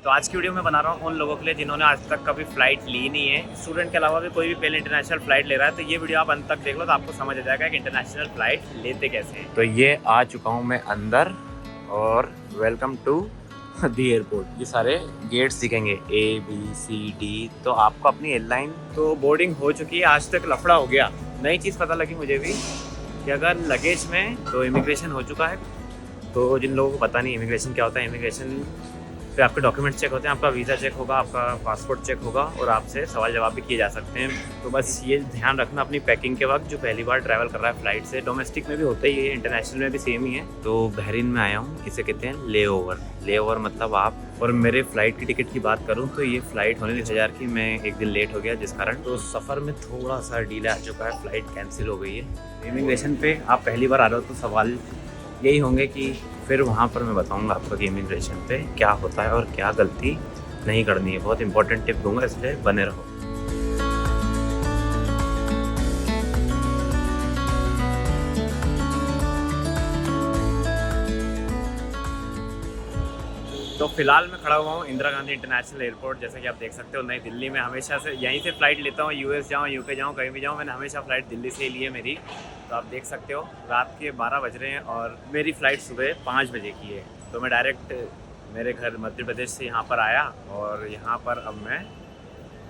तो आज की वीडियो में बना रहा हूँ उन लोगों के लिए जिन्होंने आज तक कभी फ़्लाइट ली नहीं है। स्टूडेंट के अलावा भी कोई भी पहले इंटरनेशनल फ़्लाइट ले रहा है तो ये वीडियो आप अंत तक देख लो तो आपको समझ आ जाएगा कि इंटरनेशनल फ़्लाइट लेते कैसे हैं। तो ये आ चुका हूँ मैं अंदर और वेलकम टू दी एयरपोर्ट। ये सारे गेट्स दिखेंगे ABCD। तो आपको अपनी एयरलाइन तो बोर्डिंग हो चुकी है। आज तक लफड़ा हो गया। नई चीज़ पता लगी मुझे भी कि अगर लगेज में तो इमिग्रेशन हो चुका है। तो जिन लोगों को पता नहीं इमिग्रेशन क्या होता है, इमिग्रेशन पे आपके डॉक्यूमेंट्स चेक होते हैं, आपका वीज़ा चेक होगा, आपका पासपोर्ट चेक होगा और आपसे सवाल जवाब भी किए जा सकते हैं। तो बस ये ध्यान रखना अपनी पैकिंग के वक्त, जो पहली बार ट्रैवल कर रहा है फ़्लाइट से। डोमेस्टिक में भी होता ही है, इंटरनेशनल में भी सेम ही है। तो बहरीन में आया हूँ, इसे कहते हैं ले ओवर। ले ओवर मतलब आप, और मेरे फ़्लाइट की टिकट की बात करूँ तो ये फ़्लाइट होने 10,000 की, मैं एक दिन लेट हो गया जिस कारण तो सफ़र में थोड़ा सा डिले आ चुका है, फ़्लाइट कैंसिल हो गई है। इमिग्रेशन पे आप पहली बार आ रहे हो तो सवाल यही होंगे कि फिर वहाँ पर मैं बताऊँगा आपको कि इमिग्रेशन पे क्या होता है और क्या गलती नहीं करनी है। बहुत इंपॉर्टेंट टिप दूंगा, इसलिए बने रहो। तो फिलहाल मैं खड़ा हुआ हूँ इंदिरा गांधी इंटरनेशनल एयरपोर्ट। जैसे कि आप देख सकते हो, नई दिल्ली में हमेशा से यहीं से फ़्लाइट लेता हूँ। US जाऊँ, UK जाऊँ, कहीं भी जाऊँ, मैंने हमेशा फ़्लाइट दिल्ली से ही ली है मेरी। तो आप देख सकते हो रात के 12 बज रहे हैं और मेरी फ़्लाइट सुबह 5 बजे की है। तो मैं डायरेक्ट मेरे घर मध्य प्रदेश से यहाँ पर आया और यहाँ पर अब मैं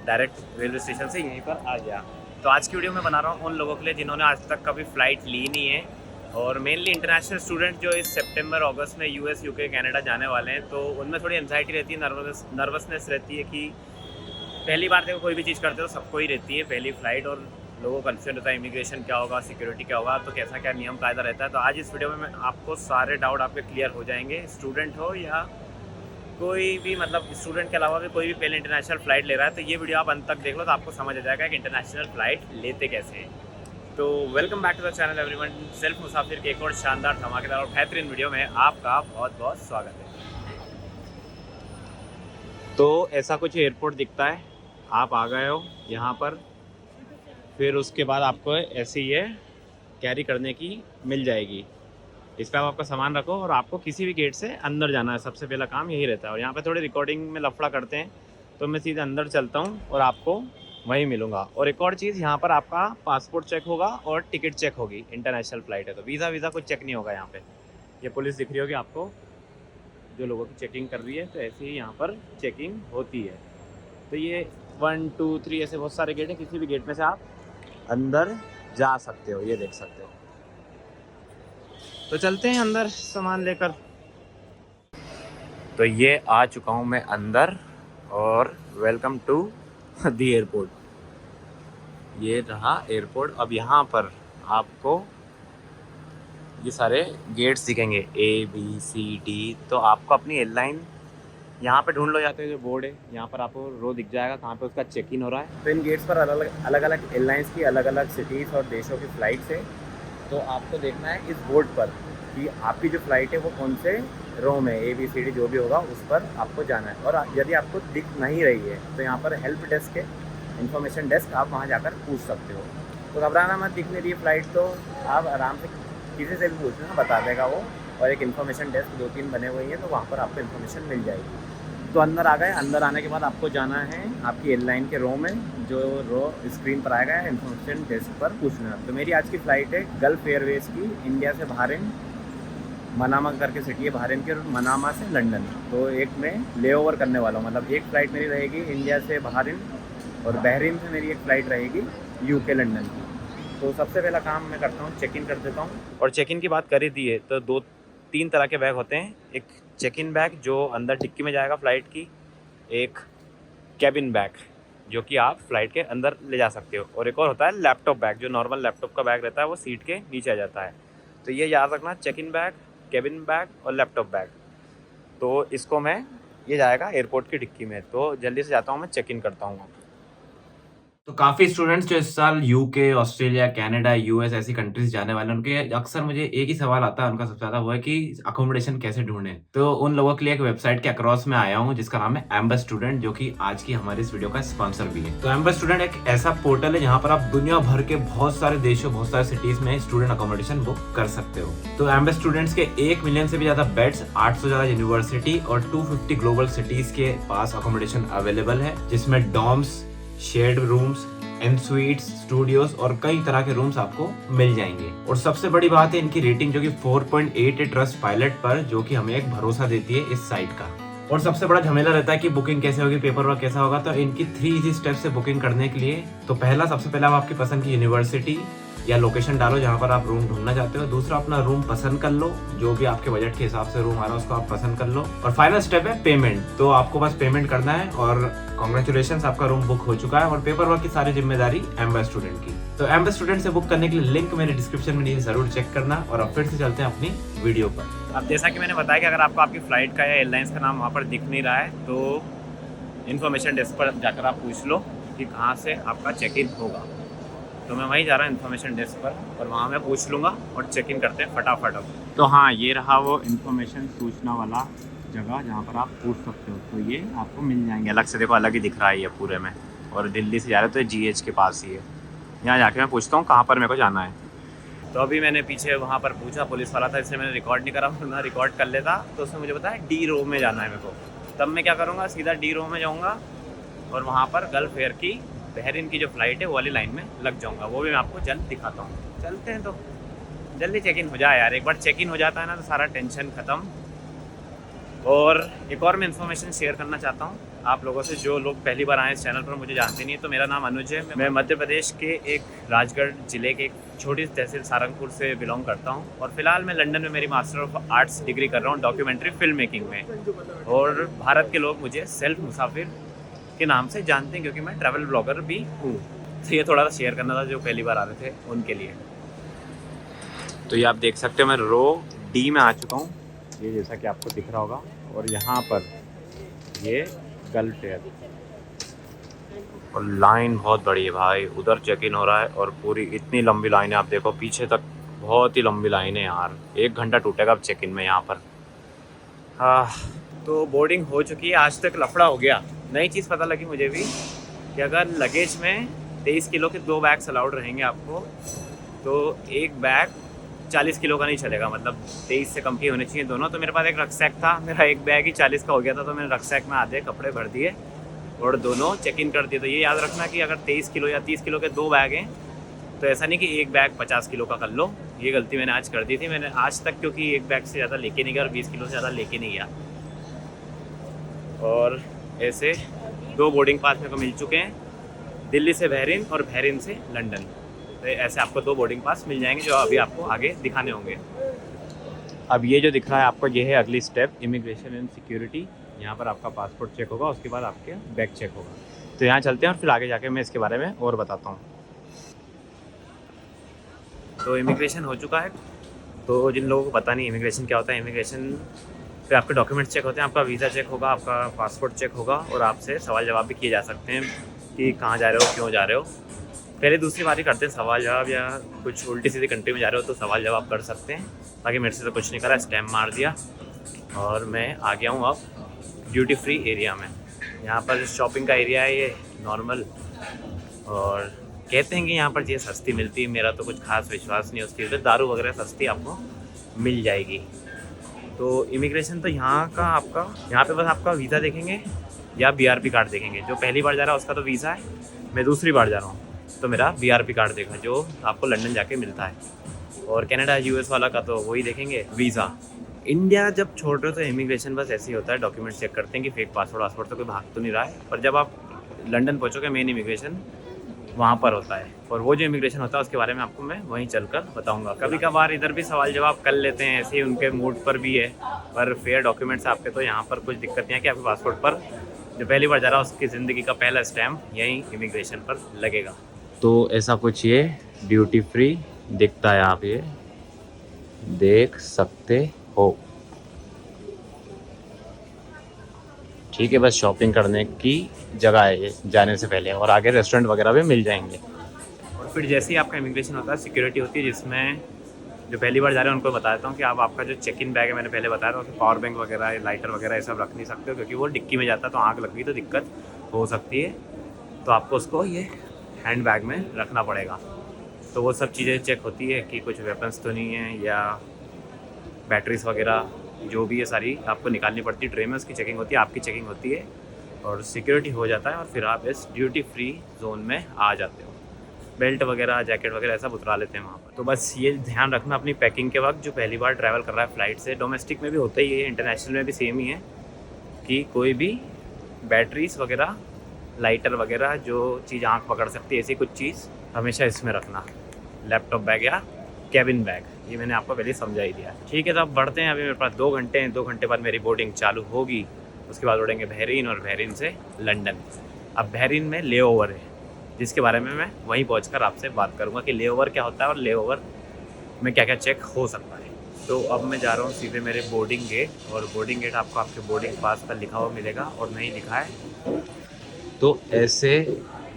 डायरेक्ट रेलवे स्टेशन से यहीं पर आ गया। तो आज की वीडियो में बना रहा हूँ उन लोगों के लिए जिन्होंने आज तक कभी फ़्लाइट ली नहीं है, और मेनली इंटरनेशनल स्टूडेंट जो इस सितंबर अगस्त में US UK कनाडा जाने वाले हैं। तो उनमें थोड़ी एंजाइटी रहती है, नर्वसनेस रहती है कि पहली बार देखो कोई भी चीज़ करते हो सबको ही रहती है पहली फ़्लाइट, और लोगों को कंसर्न होता है इमिग्रेशन क्या होगा, सिक्योरिटी क्या होगा, तो कैसा क्या नियम कायदा रहता है। तो आज इस वीडियो में मैं आपको सारे डाउट आपके क्लियर हो जाएंगे। स्टूडेंट हो या कोई भी, मतलब स्टूडेंट के अलावा भी कोई भी पहले इंटरनेशनल फ़्लाइट ले रहा है तो ये वीडियो आप अंत तक देख लो तो आपको समझ आ जाएगा कि इंटरनेशनल फ़्लाइट लेते कैसे हैं। तो welcome back to the channel everyone. Self Musafir के एक और शानदार, धमाकेदार और बेहतरीन वीडियो में आपका बहुत बहुत स्वागत है। तो ऐसा कुछ एयरपोर्ट दिखता है, आप आ गए हो यहाँ पर, फिर उसके बाद आपको ऐसे ये कैरी करने की मिल जाएगी। इस पर आप आपका सामान रखो और आपको किसी भी गेट से अंदर जाना है, सबसे पहला काम यही रहता है। और यहाँ पे थोड़ी रिकॉर्डिंग में लफड़ा करते हैं तो मैं सीधे अंदर चलता हूँ और आपको वहीं मिलूंगा। और एक और चीज़, यहाँ पर आपका पासपोर्ट चेक होगा और टिकट चेक होगी। इंटरनेशनल फ़्लाइट है तो वीज़ा कुछ चेक नहीं होगा यहाँ पे। ये पुलिस दिख रही होगी आपको जो लोगों की चेकिंग कर रही है, तो ऐसे ही यहाँ पर चेकिंग होती है। तो ये 1 2 3 ऐसे बहुत सारे गेट हैं, किसी भी गेट में से आप अंदर जा सकते हो, ये देख सकते हो। तो चलते हैं अंदर सामान लेकर। तो ये आ चुका हूँ मैं अंदर और वेलकम टू दी एयरपोर्ट। ये रहा एयरपोर्ट। अब यहाँ पर आपको ये सारे गेट्स दिखेंगे ABCD। तो आपको अपनी एयरलाइन यहाँ पे ढूंढ लो, जाते हैं जो बोर्ड है यहाँ पर आपको रो दिख जाएगा कहाँ पे उसका चेक इन हो रहा है। तो इन गेट्स पर अलग अलग एयरलाइंस की अलग अलग सिटीज़ और देशों की फ़्लाइट्स है। तो आपको देखना है इस बोर्ड पर कि आपकी जो फ़्लाइट है वो कौन से रो में, ABCD जो भी होगा उस पर आपको जाना है। और यदि आपको दिख नहीं रही है तो यहाँ पर हेल्प डेस्क है, इन्फॉर्मेशन डेस्क, आप वहाँ जाकर पूछ सकते हो। तो घबराना मत, दिख नहीं रही है फ़्लाइट तो आप आराम से किसी से भी पूछ लेना, बता देगा वो। और एक इन्फॉर्मेशन डेस्क 2-3 बने हुए हैं तो वहाँ पर आपको इन्फॉर्मेशन मिल जाएगी। तो अंदर आ गए। अंदर आने के बाद आपको जाना है आपकी एयरलाइन के रो में, जो रो स्क्रीन पर आएगा इन्फॉर्मेशन डेस्क पर पूछना। तो मेरी आज की फ़्लाइट है गल्फ़ एयरवेज़ की, इंडिया से बहरीन, मनामा करके सिटी है बहरीन की, और मनामा से लंदन। तो एक मैं ले ओवर करने वाला हूँ, मतलब एक फ़्लाइट मेरी रहेगी इंडिया से बहरीन और बहरीन से मेरी एक फ़्लाइट रहेगी UK लंदन की। तो सबसे पहला काम मैं करता हूँ, चेक इन कर देता हूँ। और चेक इन की बात कर ही दी है तो 2-3 तरह के बैग होते हैं। एक चेक इन बैग जो अंदर डिक्की में जाएगा फ़्लाइट की, एक कैबिन बैग जो कि आप फ़्लाइट के अंदर ले जा सकते हो, और एक और होता है लैपटॉप बैग, जो नॉर्मल लैपटॉप का बैग रहता है वो सीट के नीचे आ जाता है। तो ये याद रखना, check in bag, cabin bag और लैपटॉप बैग। तो इसको मैं, ये जाएगा एयरपोर्ट की डिक्की में। तो जल्दी से जाता हूँ मैं, चेक इन करता हूँ। तो काफ़ी स्टूडेंट्स जो इस साल यूके, ऑस्ट्रेलिया, कनाडा, यूएस ऐसी कंट्रीज़ जाने वाले हैं, उनके अक्सर मुझे एक ही सवाल आता है उनका सबसे ज़्यादा, वो है कि अकोमोडेशन कैसे ढूँढें? तो उन लोगों के लिए एक वेबसाइट के अक्रॉस मैं आया हूँ जिसका नाम है एम्बेस स्टूडेंट, जो कि आज की हमारी इस वीडियो का स्पॉन्सर भी है। तो एम्बेस स्टूडेंट एक ऐसा पोर्टल है जहाँ पर आप दुनिया भर के बहुत सारे देशों, बहुत सारे सिटीज़ में स्टूडेंट अकोमोडेशन बुक कर सकते हो। तो एम्बेस स्टूडेंट्स के 1 मिलियन से भी ज़्यादा बेड्स, 800 से ज़्यादा यूनिवर्सिटी और 250 ग्लोबल सिटीज़ के पास अकोमोडेशन अवेलेबल है, जिसमें dorms, shared rooms, en suites, studios और कई तरह के रूम्स आपको मिल जाएंगे। और सबसे बड़ी बात है इनकी रेटिंग, जो कि 4.8 है ट्रस्ट पायलट पर, जो कि हमें एक भरोसा देती है इस साइट का। और सबसे बड़ा झमेला रहता है कि बुकिंग कैसे होगी, पेपर वर्क कैसा होगा। तो इनकी 3 इजी स्टेप्स है बुकिंग करने के लिए। तो पहला, सबसे पहले आप आपकी पसंद की यूनिवर्सिटी या लोकेशन डालो जहाँ पर आप रूम ढूंढना चाहते हो। दूसरा, अपना रूम पसंद कर लो, जो भी आपके बजट के हिसाब से रूम आ रहा है उसको आप पसंद कर लो। और फाइनल स्टेप है पेमेंट। तो आपको बस पेमेंट करना है और कांग्रेचुलेशंस, आपका रूम बुक हो चुका है। और पेपर वर्क की सारी जिम्मेदारी एम्बेस स्टूडेंट की। तो एम्बेस स्टूडेंट से बुक करने के लिए लिंक मेरे डिस्क्रिप्शन में नीचे जरूर चेक करना। और अब फिर से चलते हैं अपनी वीडियो पर। अब जैसा कि मैंने बताया कि अगर आपको आपकी फ्लाइट का या एयरलाइंस का नाम वहाँ पर दिख नहीं रहा है तो इन्फॉर्मेशन डेस्क पर जाकर आप पूछ लो कि कहाँ से आपका चेक इन होगा। तो मैं वहीं जा रहा हूँ इन्फॉर्मेशन डेस्क पर, और वहाँ मैं पूछ लूँगा और चेक इन करते हैं फटाफट। अब तो हाँ, ये रहा वो इन्फॉर्मेशन सूचना वाला जगह जहाँ पर आप पूछ सकते हो। तो ये आपको मिल जाएंगे। अलग से देखो, अलग ही दिख रहा है ये पूरे में। और दिल्ली से जा रहे हो तो GH के पास ही है। यहाँ जाके मैं पूछता हूँ कहाँ पर मेरे को जाना है। तो अभी मैंने पीछे वहाँ पर पूछा, पुलिस वाला था, इसलिए मैंने रिकॉर्ड नहीं करा, वरना रिकॉर्ड कर लेता। तो उसने मुझे बताया D रो में जाना है मेरे को। तब मैं क्या करूँगा, सीधा D रो में जाऊँगा और वहाँ पर गल्फ एयर की बहरीन की जो फ्लाइट है वो वाली लाइन में लग जाऊँगा। वो भी मैं आपको जल्द दिखाता हूँ। चलते हैं, तो जल्दी चेक इन हो जाए यार। एक बार चेक इन हो जाता है ना तो सारा टेंशन ख़त्म। और एक और मैं इन्फॉर्मेशन शेयर करना चाहता हूँ आप लोगों से, जो लोग पहली बार आए इस चैनल पर, मुझे जानते नहीं है। तो मेरा नाम अनुज है। मैं मध्य प्रदेश के एक राजगढ़ ज़िले के एक छोटी तहसील सारंगपुर से बिलोंग करता हूँ। और फिलहाल मैं लंदन में मेरी मास्टर ऑफ आर्ट्स डिग्री कर रहा हूँ डॉक्यूमेंट्री फिल्म मेकिंग में। और भारत के लोग मुझे सेल्फ मुसाफिर के नाम से जानते हैं, क्योंकि मैं ट्रैवल ब्लॉगर भी हूँ। तो ये थोड़ा सा शेयर करना था जो पहली बार आ रहे थे उनके लिए। तो ये आप देख सकते हो, मैं रो D में आ चुका हूँ, ये जैसा कि आपको दिख रहा होगा। और यहाँ पर ये गल्फ एयर, और लाइन बहुत बड़ी है भाई। उधर चेक इन हो रहा है और पूरी इतनी लंबी लाइन है, आप देखो पीछे तक बहुत ही लंबी लाइन है यार। 1 घंटा टूटेगा अब चेक इन में यहाँ पर। तो बोर्डिंग हो चुकी है। आज तक लफड़ा हो गया। नई चीज़ पता लगी मुझे भी कि अगर लगेज में 23 किलो के 2 बैग्स अलाउड रहेंगे आपको, तो एक बैग 40 किलो का नहीं चलेगा, मतलब 23 से कम की होने चाहिए दोनों। तो मेरे पास एक रक्सैक था, मेरा एक बैग ही 40 का हो गया था, तो मैंने रक्सैक में आधे कपड़े भर दिए और दोनों चेक इन कर दिए। तो ये याद रखना कि अगर 23 किलो या 30 किलो के 2 बैग हैं तो ऐसा नहीं कि एक बैग 50 किलो का कर लो। ये गलती मैंने आज कर दी थी। मैंने आज तक क्योंकि एक बैग से ज़्यादा लेके नहीं गया और 20 किलो से ज़्यादा लेके नहीं गया। और ऐसे 2 बोर्डिंग पास मेरे को मिल चुके हैं, दिल्ली से बहरीन और बहरीन से लंदन। तो ऐसे आपको 2 बोर्डिंग पास मिल जाएंगे जो अभी आपको आगे दिखाने होंगे। अब ये जो दिख रहा है आपको, ये है अगली स्टेप, इमिग्रेशन एंड सिक्योरिटी। यहाँ पर आपका पासपोर्ट चेक होगा, उसके बाद आपके बैग चेक होगा। तो यहाँ चलते हैं और फिर आगे जाके मैं इसके बारे में और बताता हूँ। तो इमिग्रेशन हो चुका है। तो जिन लोगों को पता नहीं इमिग्रेशन क्या होता है, इमिग्रेशन पे आपके डॉक्यूमेंट्स चेक होते हैं, आपका वीज़ा चेक होगा, आपका पासपोर्ट चेक होगा, और आपसे सवाल जवाब भी किए जा सकते हैं कि कहाँ जा रहे हो, क्यों जा रहे हो। पहले दूसरी बार ही करते हैं सवाल जवाब, या कुछ उल्टी सीधी कंट्री में जा रहे हो तो सवाल जवाब कर सकते हैं। बाकी मेरे से तो कुछ नहीं करा, स्टैम्प मार दिया और मैं आ गया हूँ अब ड्यूटी फ्री एरिया में। यहाँ पर शॉपिंग का एरिया है ये नॉर्मल, और कहते हैं कि यहाँ पर चीज़ सस्ती मिलती है। मेरा तो कुछ खास विश्वास नहीं है उस चीज़ पर। दारू वगैरह सस्ती आपको मिल जाएगी। तो इमिग्रेशन तो यहाँ का आपका, यहाँ पे बस आपका वीज़ा देखेंगे या BRP कार्ड देखेंगे। जो पहली बार जा रहा है उसका तो वीज़ा है, मैं दूसरी बार जा रहा हूँ तो मेरा BRP कार्ड देखा, जो आपको लंदन जाके मिलता है। और कनाडा US वाला का तो वही देखेंगे वीज़ा। इंडिया जब छोड़ रहे हो तो इमिग्रेशन बस ऐसे ही होता है, डॉक्यूमेंट चेक करते हैं कि फेक पासपोर्ट तो कोई भाग तो नहीं रहा है। पर जब आप लंदन पहुँचोगे मेन इमिग्रेशन वहाँ पर होता है, और वो जो इमिग्रेशन होता है उसके बारे में आपको मैं वहीं चलकर बताऊंगा। कभी कभार इधर भी सवाल जवाब कर लेते हैं, ऐसे ही उनके मूड पर भी है। पर फेयर डॉक्यूमेंट्स आपके, तो यहाँ पर कुछ दिक्कत नहीं है कि आपके पासपोर्ट पर जो पहली बार जा रहा है उसकी ज़िंदगी का पहला स्टैम्प यहीं इमिग्रेशन पर लगेगा। तो ऐसा कुछ ये ड्यूटी फ्री दिखता है, आप ये देख सकते हो। ठीक है, बस शॉपिंग करने की जगह है ये जाने से पहले, और आगे रेस्टोरेंट वगैरह भी मिल जाएंगे। और फिर जैसे ही आपका इमिग्रेशन होता है, सिक्योरिटी होती है, जिसमें जो पहली बार जा रहे हैं उनको बताता हूँ कि आप आपका जो चेक इन बैग है, मैंने पहले बताया था, उसमें पावर बैंक वगैरह, लाइटर वगैरह ये सब रख नहीं सकते हो, क्योंकि वो डिक्की में जाता है तो आग लग गई तो दिक्कत हो सकती है। तो आपको उसको ये हैंड बैग में रखना पड़ेगा। तो वो सब चीज़ें चेक होती है कि कुछ वेपन्स तो नहीं है, या बैटरीज वगैरह जो भी है सारी आपको निकालनी पड़ती है। ट्रे में उसकी चेकिंग होती है, आपकी चेकिंग होती है, और सिक्योरिटी हो जाता है, और फिर आप इस ड्यूटी फ्री जोन में आ जाते हो। बेल्ट वगैरह, जैकेट वगैरह सब उतरा लेते हैं वहाँ पर। तो बस ये ध्यान रखना अपनी पैकिंग के वक्त, जो पहली बार ट्रैवल कर रहा है फ़्लाइट से, डोमेस्टिक में भी होता ही है, इंटरनेशनल में भी सेम ही है, कि कोई भी बैटरीज वगैरह, लाइटर वगैरह जो चीज़ आँख पकड़ सकती है, ऐसी कुछ चीज़ हमेशा इसमें रखना। लैपटॉप बैग या कैबिन बैग, ये मैंने आपको पहले समझा ही दिया। ठीक है, तो अब बढ़ते हैं। अभी मेरे पास 2 घंटे हैं, 2 घंटे बाद मेरी बोर्डिंग चालू होगी। उसके बाद उड़ेंगे बहरीन, और बहरीन से लंदन। अब बहरीन में ले ओवर है, जिसके बारे में मैं वहीं पहुंचकर आपसे बात करूंगा कि ले ओवर क्या होता है और ले ओवर में क्या क्या चेक हो सकता है। तो अब मैं जा रहा हूँ सीधे मेरे बोर्डिंग गेट, और बोर्डिंग गेट आपको आपके बोर्डिंग पास पर लिखा हुआ मिलेगा, और नहीं लिखा है तो ऐसे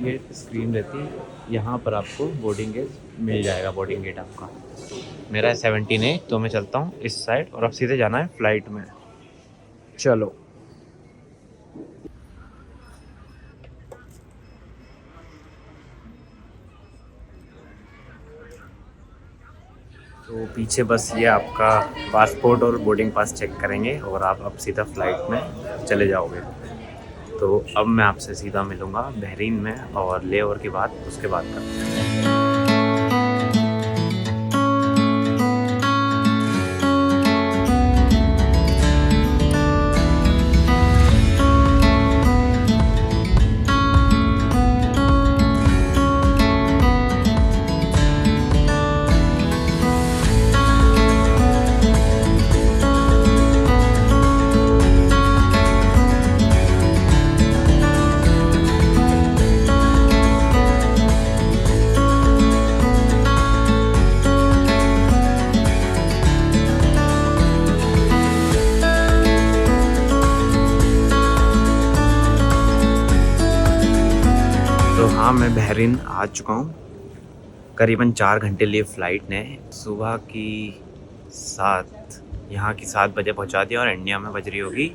ये स्क्रीन रहती है, यहाँ पर आपको बोर्डिंग गेट मिल जाएगा। बोर्डिंग गेट आपका, मेरा 17 है, तो मैं चलता हूँ इस साइड, और अब सीधे जाना है फ़्लाइट में। चलो। तो पीछे बस ये आपका पासपोर्ट और बोर्डिंग पास चेक करेंगे, और आप अब सीधा फ़्लाइट में चले जाओगे। तो अब मैं आपसे सीधा मिलूँगा बहरीन में, और ले ओवर की बात उसके बाद करते हैं। तो हाँ, मैं बहरीन आ चुका हूँ। करीबन 4 घंटे लिए फ़्लाइट ने सुबह की 7, यहाँ की 7 बजे पहुँचा दिया, और इंडिया में बज रही होगी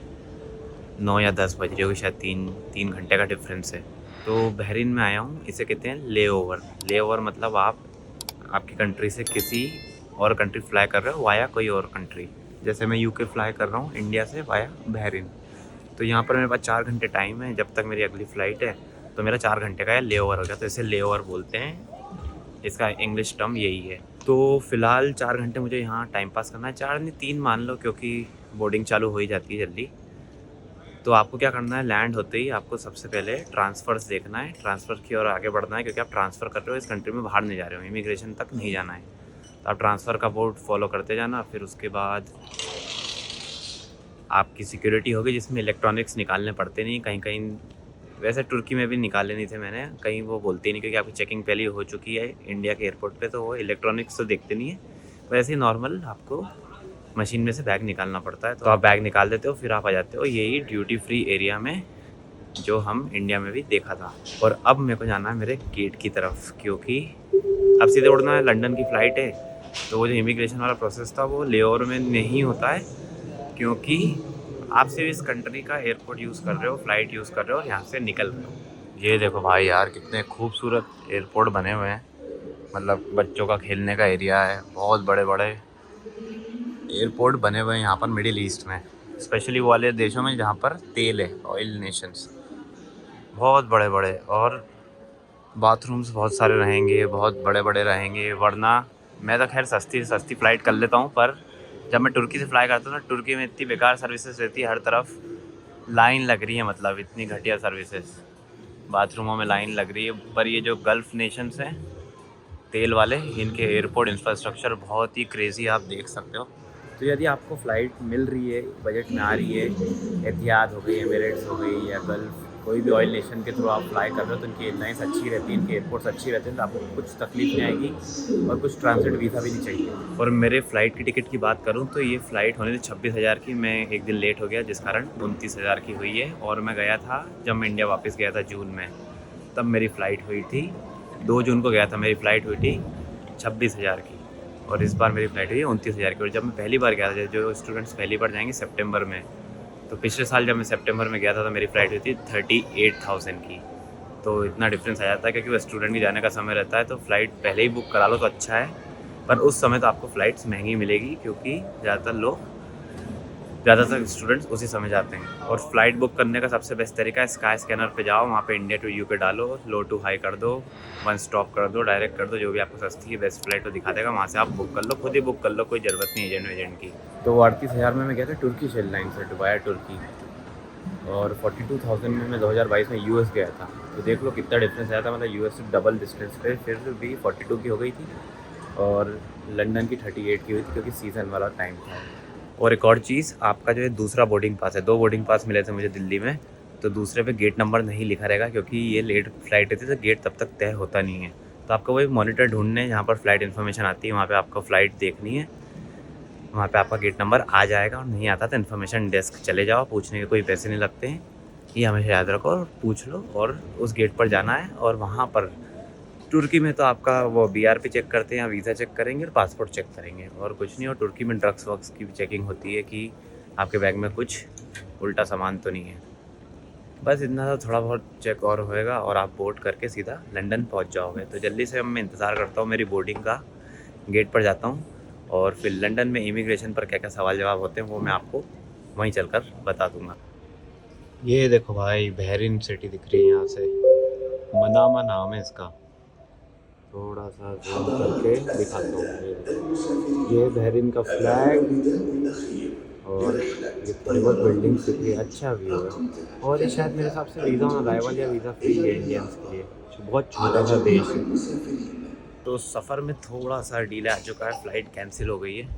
9 या 10 बज रही होगी, शायद 3 घंटे का डिफरेंस है। तो बहरीन में आया हूँ, इसे कहते हैं ले ओवर। ले ओवर मतलब आप आपकी कंट्री से किसी और कंट्री फ्लाई कर रहे हो वाया कोई और कंट्री। जैसे मैं यूके फ्लाई कर रहा हूँ इंडिया से वाया बहरीन। तो यहाँ पर मेरे पास 4 घंटे टाइम है, जब तक मेरी अगली फ़्लाइट है, तो मेरा 4 घंटे का ले ओवर हो गया, तो इसे ले ओवर बोलते हैं। इसका इंग्लिश टर्म यही है। तो फ़िलहाल 4 घंटे मुझे यहाँ टाइम पास करना है, 4 नहीं 3 मान लो, क्योंकि बोर्डिंग चालू हो ही जाती है जल्दी। तो आपको क्या करना है, लैंड होते ही आपको सबसे पहले ट्रांसफ़र्स देखना है, ट्रांसफ़र की ओर आगे बढ़ना है, क्योंकि आप ट्रांसफ़र कर रहे हो, इस कंट्री में बाहर नहीं जा रहे हो, इमिग्रेशन तक नहीं जाना है। तो आप ट्रांसफ़र का बोर्ड फॉलो करते जाना। फिर उसके बाद आपकी सिक्योरिटी होगी, जिसमें इलेक्ट्रॉनिक्स निकालने पड़ते नहीं। कहीं कहीं वैसे तुर्की में भी निकाले नहीं थे मैंने, कहीं वो बोलते ही नहीं, क्योंकि आपकी चेकिंग पहले हो चुकी है इंडिया के एयरपोर्ट पे, तो वो इलेक्ट्रॉनिक्स तो देखते नहीं है। वैसे ही नॉर्मल आपको मशीन में से बैग निकालना पड़ता है, तो आप बैग निकाल देते हो, फिर आप आ जाते हो यही ड्यूटी फ्री एरिया में, जो हम इंडिया में भी देखा था। और अब मेरे को जाना है मेरे गेट की तरफ, क्योंकि अब सीधे उड़ना है, लंदन की फ़्लाइट है। तो वो जो इमिग्रेशन वाला प्रोसेस था वो ले ओवर में नहीं होता है, क्योंकि आप सिर्फ इस कंट्री का एयरपोर्ट यूज़ कर रहे हो, फ़्लाइट यूज़ कर रहे हो, और यहाँ से निकल रहे हो। ये देखो भाई यार, कितने खूबसूरत एयरपोर्ट बने हुए हैं, मतलब बच्चों का खेलने का एरिया है। बहुत बड़े बड़े एयरपोर्ट बने हुए हैं यहाँ पर मिडिल ईस्ट में, स्पेशली वो वाले देशों में जहाँ पर तेल है, ऑयल नेशंस। बहुत बड़े बड़े, और बाथरूम्स बहुत सारे रहेंगे, बहुत बड़े बड़े रहेंगे। वरना मैं तो खैर सस्ती फ़्लाइट कर लेता हूँ, पर जब मैं तुर्की से फ्लाई करता हूँ ना, तुर्की में इतनी बेकार सर्विसेज रहती है, हर तरफ लाइन लग रही है, मतलब इतनी घटिया सर्विसेज, बाथरूमों में लाइन लग रही है। पर ये जो गल्फ़ नेशंस हैं तेल वाले, इनके एयरपोर्ट इंफ्रास्ट्रक्चर बहुत ही क्रेज़ी, आप देख सकते हो। तो यदि आपको फ़्लाइट मिल रही है, बजट में आ रही है, एतिहाद हो गई, एमिरेट्स हो गई, या गल्फ़ कोई भी ऑयल नेशन के थ्रू आप फ्लाई कर रहे हो तो इनकी एयरलाइंस अच्छी रहती है, इनके एयरपोर्ट्स अच्छी रहते हैं, तो आपको कुछ तकलीफ नहीं आएगी और कुछ ट्रांजिट वीज़ा भी नहीं चाहिए। और मेरे फ़्लाइट की टिकट की बात करूँ तो ये फ़्लाइट होने थी 26,000 की, मैं एक दिन लेट हो गया जिस कारण 29,000 की हुई है। और मैं गया था जब मैं इंडिया वापस गया था जून में, तब मेरी फ़्लाइट हुई थी 2 जून को गया था, मेरी फ़्लाइट हुई थी 26,000 की और इस बार मेरी फ़्लाइट हुई है 29,000 की। और जब मैं पहली बार गया था, जो स्टूडेंट्स पहली बार जाएंगे सितंबर में, तो पिछले साल जब मैं सितंबर में गया था तो मेरी फ़्लाइट हुई थी 38,000 की। तो इतना डिफरेंस आ जाता है क्योंकि वो स्टूडेंट के जाने का समय रहता है, तो फ़्लाइट पहले ही बुक करा लो तो अच्छा है। पर उस समय तो आपको फ़्लाइट्स महंगी मिलेगी क्योंकि ज़्यादातर स्टूडेंट्स उसी समय जाते हैं। और फ़्लाइट बुक करने का सबसे बेस्ट तरीका है, स्काई स्कैनर पे जाओ, वहाँ पे इंडिया टू यूके डालो, लो टू हाई कर दो, वन स्टॉप कर दो, डायरेक्ट कर दो, जो भी आपको सस्ती है बेस्ट फ़्लाइट तो दिखा देगा, वहाँ से आप बुक कर लो, खुद ही बुक कर लो, कोई ज़रूरत नहीं एजेंट की। तो 38,000 में मैं गया था टर्किश एयरलाइन से, दुबई तुर्की, और 42,000 में मैं 2022 में यूएस गया था। तो देख लो कितना डिफरेंस आया था, मतलब यूएस से डबल डिस्टेंस पे फिर भी 42 की हो गई थी और लंदन की 38 की हुई थी क्योंकि सीज़न वाला टाइम था। और एक और चीज़, आपका जो है दूसरा बोर्डिंग पास है, 2 बोर्डिंग पास मिले थे मुझे दिल्ली में, तो दूसरे पे गेट नंबर नहीं लिखा रहेगा क्योंकि ये लेट फ्लाइट रहती है तो गेट तब तक तय होता नहीं है। तो आपको वही मॉनिटर ढूंढने है जहाँ पर फ़्लाइट इन्फॉर्मेशन आती है, वहाँ पे आपको फ़्लाइट देखनी है, वहाँ पे आपका गेट नंबर आ जाएगा। और नहीं आता तो इन्फॉर्मेशन डेस्क चले जाओ, पूछने के कोई पैसे नहीं लगते हैं, ये हमेशा याद रखो और पूछ लो। और उस गेट पर जाना है और वहाँ पर तुर्की में तो आपका वो बीआरपी चेक करते हैं या वीज़ा चेक करेंगे और पासपोर्ट चेक करेंगे और कुछ नहीं। और तुर्की में ड्रग्स वग्स की भी चेकिंग होती है कि आपके बैग में कुछ उल्टा सामान तो नहीं है। बस इतना सा थोड़ा बहुत चेक और होएगा और आप बोर्ड करके सीधा लंदन पहुंच जाओगे। तो जल्दी से मैं इंतज़ार करता हूँ मेरी बोर्डिंग का, गेट पर जाता हूँ और फिर लंदन में इमिग्रेशन पर क्या क्या सवाल जवाब होते हैं वो मैं आपको वहीं चलकर बता दूँगा। ये देखो भाई, बहरीन सिटी दिख रही है यहाँ से, मनामा नाम है इसका, थोड़ा सा जूम करके दिखाता हूँ। ये बहरीन का फ्लैग और ये थोड़ी बहुत बिल्डिंग्स दिख रही है, अच्छा व्यू है। और ये शायद मेरे हिसाब से वीज़ा ऑन अराइवल या वीज़ा फ्री है इंडियंस के लिए, बहुत छोटा सा देश है। तो सफ़र में थोड़ा सा डीले आ चुका है, फ़्लाइट कैंसिल हो गई है,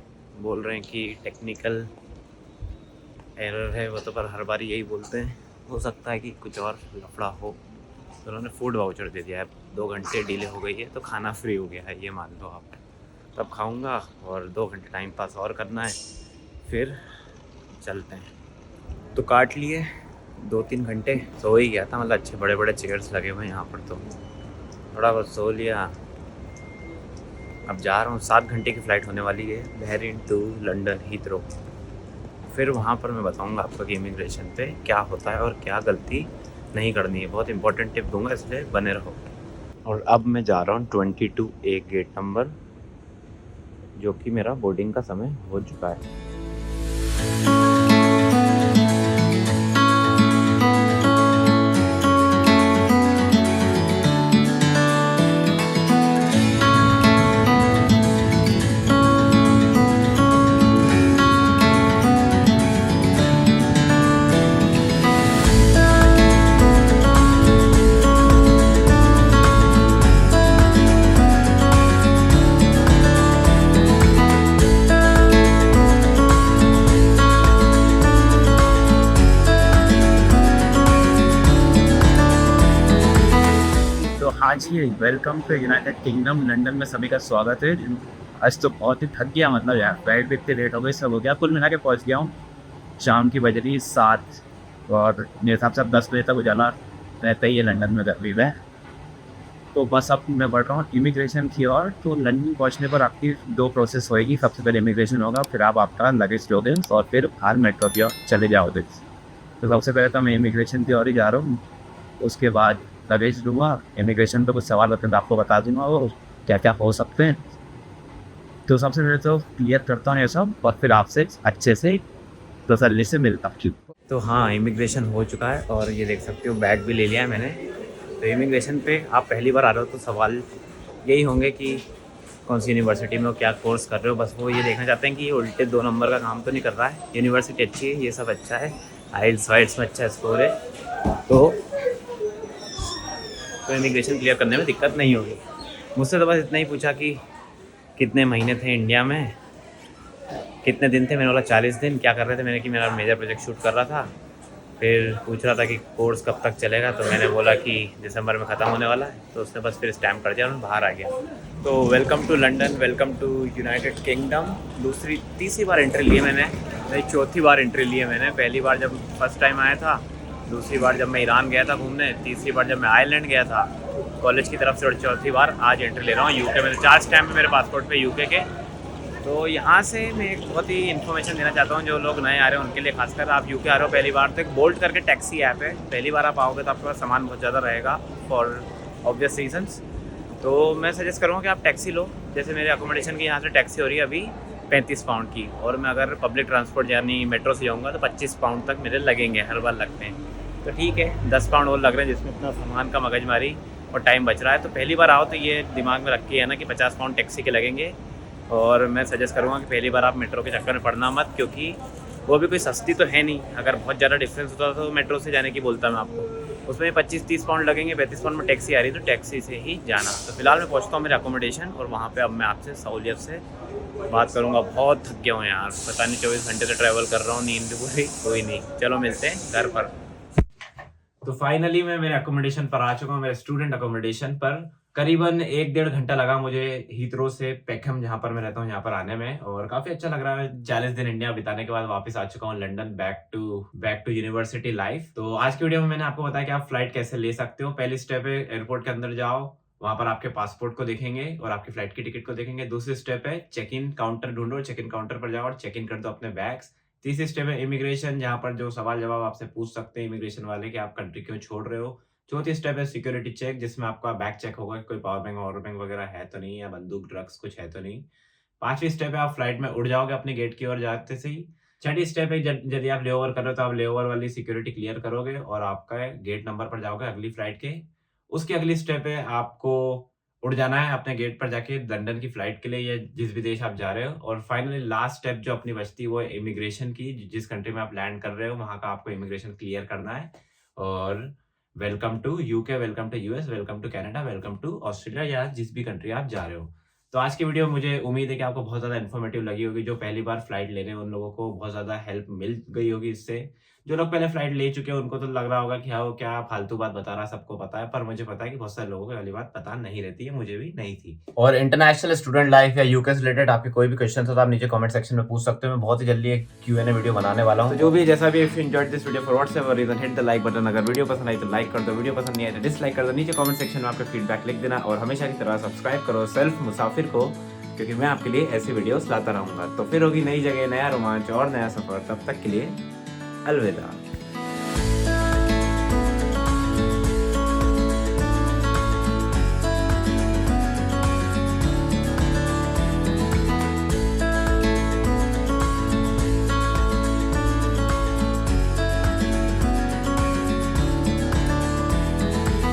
बोल रहे हैं कि टेक्निकल एरर है वो, तो पर हर बार यही बोलते हैं, हो सकता है कि कुछ और लफड़ा हो। तो उन्होंने फूड वाउचर दे दिया है, 2 घंटे डिले हो गई है तो खाना फ्री हो गया है, ये मान लो आप। तब खाऊंगा और 2 घंटे टाइम पास और करना है, फिर चलते हैं। तो काट लिए 2-3 घंटे, सो ही गया था, मतलब अच्छे बड़े बड़े चेयर्स लगे हुए हैं यहाँ पर, तो थोड़ा बहुत सो लिया। अब जा रहा हूँ, 7 घंटे की फ़्लाइट होने वाली है, बहरीन टू लंदन हीथ्रो। फिर वहाँ पर मैं बताऊँगा आपको कि इमिग्रेशन पे क्या होता है और क्या गलती नहीं करनी है, बहुत इंपॉर्टेंट टिप दूंगा, इसलिए बने रहो। और अब मैं जा रहा हूँ 22A गेट नंबर, जो कि मेरा बोर्डिंग का समय हो चुका है। हाँ जी, welcome to United Kingdom London में सभी का स्वागत है। आज तो बहुत ही थक गया, मतलब यार फ्लाइट भी इतनी लेट हो गई, सब हो गया, कुल मिला के पहुँच गया हूँ। शाम की बज रही 7 और मेरे हिसाब से अब 10 बजे तक उजाला रहता ही है लंदन में गर्मी में। तो बस अब मैं बढ़ रहा हूँ इमिग्रेशन की ओर। तो लंदन पहुँचने पर आपकी 2 प्रोसेस होएगी, सबसे पहले इमिग्रेशन होगा, फिर आप आपका लगेज लोगे और फिर बाहर मेट्रो की ओर चले जाओगे। तो सबसे पहले तो मैं इमिग्रेशन की ओर ही जा रहा हूँ, उसके बाद लगेज लूँगा। इमिग्रेशन पे कुछ सवाल होते हैं तो आपको बता दूँगा वो क्या क्या हो सकते हैं। तो सबसे पहले तो क्लियर करता हूँ ये सब और फिर आपसे अच्छे से तसल्ली से मिलता हूँ। तो हाँ, इमिग्रेशन हो चुका है और ये देख सकते हो बैग भी ले लिया है मैंने। तो इमिग्रेशन पे आप पहली बार आ रहे हो तो सवाल यही होंगे कि कौन सी यूनिवर्सिटी में हो, क्या कोर्स कर रहे हो, बस वो ये देखना चाहते हैं कि ये उल्टे 2 नंबर का काम तो नहीं कर रहा है, यूनिवर्सिटी अच्छी है, ये सब अच्छा है, आइल्स वाइल्स में अच्छा स्कोर है, तो इमिग्रेशन क्लियर करने में दिक्कत नहीं होगी। मुझसे तो बस इतना ही पूछा कि कितने महीने थे इंडिया में, कितने दिन थे, मैंने बोला 40 दिन। क्या कर रहे थे, मैंने कि मेरा मेजर प्रोजेक्ट शूट कर रहा था फिर पूछ रहा था कि कोर्स कब तक चलेगा, तो मैंने बोला कि दिसंबर में ख़त्म होने वाला है। तो उसने बस फिर स्टैम्प कर दिया और मैं बाहर आ गया। तो welcome to London, welcome to United Kingdom. तीसरी बार एंट्री ली है मैंने, नहीं चौथी बार एंट्री ली है मैंने। पहली बार जब फर्स्ट टाइम आया था, दूसरी बार जब मैं ईरान गया था घूमने, तीसरी बार जब मैं आयरलैंड गया था कॉलेज की तरफ से, और चौथी बार आज एंट्री ले रहा हूँ यूके में। 4 स्टैम्प है मेरे पासपोर्ट पे यूके के। तो यहाँ से मैं एक बहुत ही इन्फॉर्मेशन देना चाहता हूँ जो लोग नए आ रहे हैं उनके लिए, खासकर आप यूके आ रहे हो पहली बार, तो एक बोल्ट करके टैक्सी ऐप है। पहली बार आप आओगे तो आपके पास सामान बहुत ज़्यादा रहेगा फॉर ऑब्वियस रीजंस। तो मैं सजेस्ट करूँगा कि आप टैक्सी लो। जैसे मेरे अकोमोडेशन की यहाँ से टैक्सी हो रही है अभी 35 पाउंड की, और मैं अगर पब्लिक ट्रांसपोर्ट यानी मेट्रो से जाऊँगा तो 25 पाउंड तक मेरे लगेंगे, हर बार लगते हैं। तो ठीक है, 10 पाउंड और लग रहे हैं जिसमें इतना सामान का मगजमारी और टाइम बच रहा है। तो पहली बार आओ तो ये दिमाग में रख के है ना कि 50 पाउंड टैक्सी के लगेंगे। और मैं सजेस्ट करूँगा कि पहली बार आप मेट्रो के चक्कर में पड़ना मत, क्योंकि वो भी कोई सस्ती तो है नहीं। अगर बहुत ज़्यादा डिफरेंस होता तो मेट्रो से जाने की बोलता मैं आपको। उसमें 25-30 पाउंड लगेंगे, 35 पाउंड में टैक्सी आ रही है, तो टैक्सी से ही जाना। तो फिलहाल मैं पहुँचता हूँ मेरे अकोमोडेशन, और वहाँ पे अब मैं आपसे सहूलियत से बात करूँगा। बहुत थक गया हूँ यार, पता नहीं 24 घंटे से ट्रैवल कर रहा हूँ, नींद भी पूरी कोई नहीं। चलो मिलते हैं घर पर। तो फाइनली मैं मेरे अकोमोडेशन पर आ चुका हूँ, मेरे स्टूडेंट अकोमोडेशन पर। करीबन 1-1.5 घंटा लगा मुझे हीथ्रो से पेखम, जहाँ पर मैं रहता हूँ, यहाँ पर आने में, और काफी अच्छा लग रहा है। 40 दिन इंडिया बिताने के बाद वापस आ चुका हूँ London, back to university life. तो आज की वीडियो में मैंने आपको बताया कि आप फ्लाइट कैसे ले सकते हो। पहली स्टेप है एयरपोर्ट के अंदर जाओ, वहां पर आपके पासपोर्ट को देखेंगे और आपकी फ्लाइट की टिकट को देखेंगे। दूसरी स्टेप है चेक इन काउंटर ढूंढो, चेक इन काउंटर पर जाओ और चेक इन कर दो अपने बैग्स। तीसरी स्टेप है इमिग्रेशन, जहां पर जो सवाल जवाब आपसे पूछ सकते हैं इमिग्रेशन वाले कि आप कंट्री क्यों छोड़ रहे हो। चौथी स्टेप है सिक्योरिटी चेक, जिसमें आपका बैग चेक होगा कि कोई पावर बैंक वगैरह है तो नहीं, या बंदूक ड्रग्स कुछ है तो नहीं। पांचवी स्टेप है आप फ्लाइट में उड़ जाओगे अपने गेट की ओर जाते से ही। छठी स्टेप है यदि आप लेओवर कर रहे हो तो आप लेओवर वाली सिक्योरिटी क्लियर करोगे और आपका गेट नंबर पर जाओगे अगली फ्लाइट के। उसकी अगली स्टेप है आपको उड़ जाना है अपने गेट पर जाके लंदन की फ्लाइट के लिए, या जिस भी देश आप जा रहे हो। और फाइनली लास्ट स्टेप जो अपनी बचती है वो है इमिग्रेशन की। जिस कंट्री में आप लैंड कर रहे हो वहां का आपको इमिग्रेशन क्लियर करना है। और welcome to UK, welcome to US, welcome to Canada, welcome to Australia, या जिस भी कंट्री आप जा रहे हो। तो आज की वीडियो मुझे उम्मीद है कि आपको बहुत ज़्यादा इन्फॉर्मेटिव लगी होगी। जो पहली बार फ्लाइट ले रहे हैं उन लोगों को बहुत ज़्यादा हेल्प मिल गई होगी इससे। जो लोग पहले फ्लाइट ले चुके हैं उनको तो लग रहा होगा कि हाँ वो क्या फालतू बात बता रहा, सबको पता है। पर मुझे पता है कि बहुत सारे लोगों को पहली बात पता नहीं रहती है, मुझे भी नहीं थी। और इंटरनेशनल स्टूडेंट लाइफ या यूके से रिलेटेड आपके कोई भी क्वेश्चन हो तो आप नीचे कमेंट सेक्शन में पूछ सकते हो। मैं बहुत ही जल्दी एक Q&A वीडियो बनाने वाला हूँ। तो जो भी जैसा भी, if you enjoyed this video for whatever reason, hit the like button. अगर वीडियो पसंद आई तो लाइक कर दो, वीडियो पसंद नहीं आई तो डिसलाइक कर दो। नीचे कमेंट सेक्शन में आपके फीडबैक लिख देना, और हमेशा की तरह सब्सक्राइब करो सेल्फ मुसाफिर को, क्योंकि मैं आपके लिए ऐसी वीडियोस लाता रहूंगा। तो फिर होगी नई जगह, नया रोमांच और नया सफर। तब तक के लिए अलविदा।